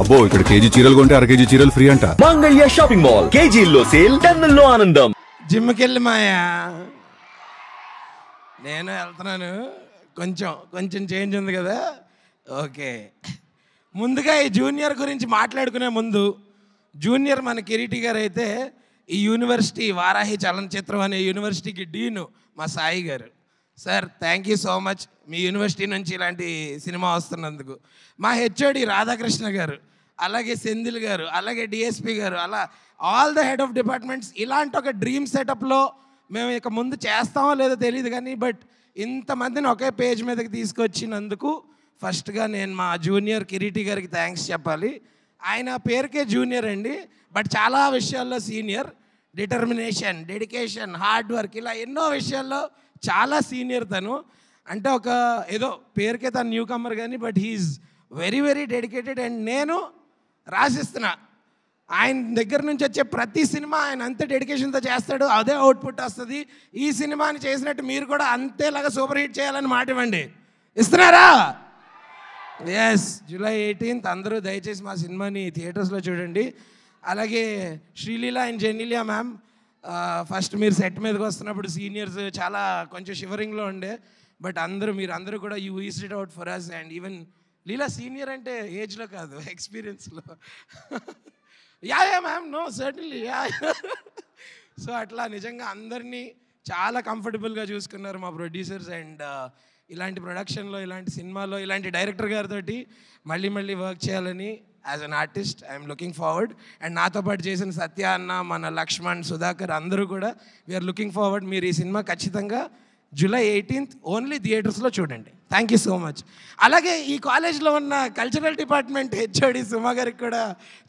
అబ్బో ఇక్కడ కేజీ చీరలు కొంటే అర కేజీ చీరలు ఫ్రీ అంట. మంగళ్య షాపింగ్ మాల్, కేజీల్లో సేల్, టన్నుల్లో ఆనందం. జిమ్కి మాయా నేను వెళ్తున్నాను. కొంచెం చేంజ్ ఉంది కదా. ఓకే, ముందుగా ఈ జూనియర్ గురించి మాట్లాడుకునే ముందు, జూనియర్ మన కిరీటి గారు అయితే ఈ యూనివర్సిటీ వారాహి చలనచిత్రం అనే యూనివర్సిటీకి డీను మా సాయి గారు. Sir thank you so much me university నుంచి ఇలాంటి సినిమా వస్తున్నందుకు. మా హెచ్ఓడి రాధాకృష్ణ గారు, అలాగే సెంధిల్ గారు, అలాగే డిఎస్పి గారు, అలా all the head of departments. ఇలాంటి ఒక డ్రీమ్ సెటప్లో మేము ఇక ముందు చేస్తామో లేదో తెలియదు కానీ బట్ ఇంతమందిని ఒకే పేజ్ మీదకి తీసుకొచ్చినందుకు ఫస్ట్గా నేను మా జూనియర్ కిరీటి గారికి థ్యాంక్స్ చెప్పాలి. ఆయన పేరుకే జూనియర్ అండి, బట్ చాలా విషయాల్లో senior. Determination, dedication, hard work, ఇలా ఎన్నో విషయాల్లో చాలా సీనియర్ తను. అంటే ఒక ఏదో పేరుకే తను న్యూ కమర్ కానీ but he's very very dedicated. And నేను రాసిస్తున్నా, ఆయన దగ్గర నుంచి వచ్చే ప్రతి సినిమా ఆయన అంతే డెడికేషన్తో చేస్తాడు, అదే అవుట్పుట్ వస్తుంది. ఈ సినిమాని చేసినట్టు మీరు కూడా అంతేలాగా సూపర్ హిట్ చేయాలని మాట ఇవ్వండి. ఇస్తున్నారా? ఎస్, July 18th అందరూ దయచేసి మా సినిమాని థియేటర్స్లో చూడండి. అలాగే Sreeleela and Genelia ma'am, first మీరు సెట్ మీదకి వస్తున్నప్పుడు సీనియర్స్ చాలా కొంచెం షివరింగ్లో ఉండే, బట్ మీరందరూ కూడా you eased it out for us. And even Leela senior అంటే ఏజ్లో కాదు, ఎక్స్పీరియన్స్లో. Yeah ma'am, no certainly yeah. So అట్లా నిజంగా అందరినీ చాలా కంఫర్టబుల్గా చూసుకున్నారు మా ప్రొడ్యూసర్స్. అండ్ ఇలాంటి ప్రొడక్షన్లో, ఇలాంటి సినిమాలో, ఇలాంటి డైరెక్టర్ గారితో మళ్ళీ వర్క్ చేయాలని as an artist I'm looking forward. And నాతో పాటు చేసిన సత్య అన్న, మన లక్ష్మణ్, సుధాకర్ అందరూ కూడా వీఆర్ లుకింగ్ ఫార్వర్డ్. మీరు ఈ సినిమా ఖచ్చితంగా July 18th ఓన్లీ థియేటర్స్లో చూడండి. Thank you so much. అలాగే ఈ కాలేజ్లో ఉన్న కల్చరల్ డిపార్ట్మెంట్ హెచ్ఓడి సుమా గారికి కూడా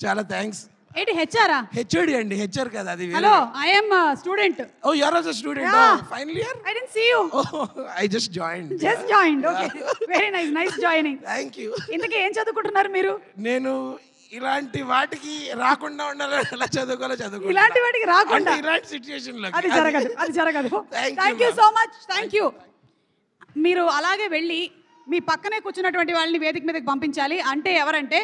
చాలా థ్యాంక్స్. ఏంటి హెచ్ఆరా? హెచ్ఓడి అండి, హెచ్ఆర్ కదా అది. Hello, I am student. Oh you are also student. Final year. I didn't see you. I just joined. Okay, very nice joining. Thank you. ఇంతకీ ఏం చదువుకుంటున్నారు మీరు? నేను ఇలాంటి వాటికి రాకుండా ఉండాలని ఎలా చదువుకోవాలో చదువుకో. ఇలాంటి వాటికి రాకుండా ఇలాంటి సిచ్యుయేషన్ లో అది జరగదు. Thank you so much. Thank you. మీరు అలాగే వెళ్ళి మీ పక్కనే కూర్చున్నటువంటి వాళ్ళని వేదిక మీదకి పంపించాలి. అంటే ఎవరంటే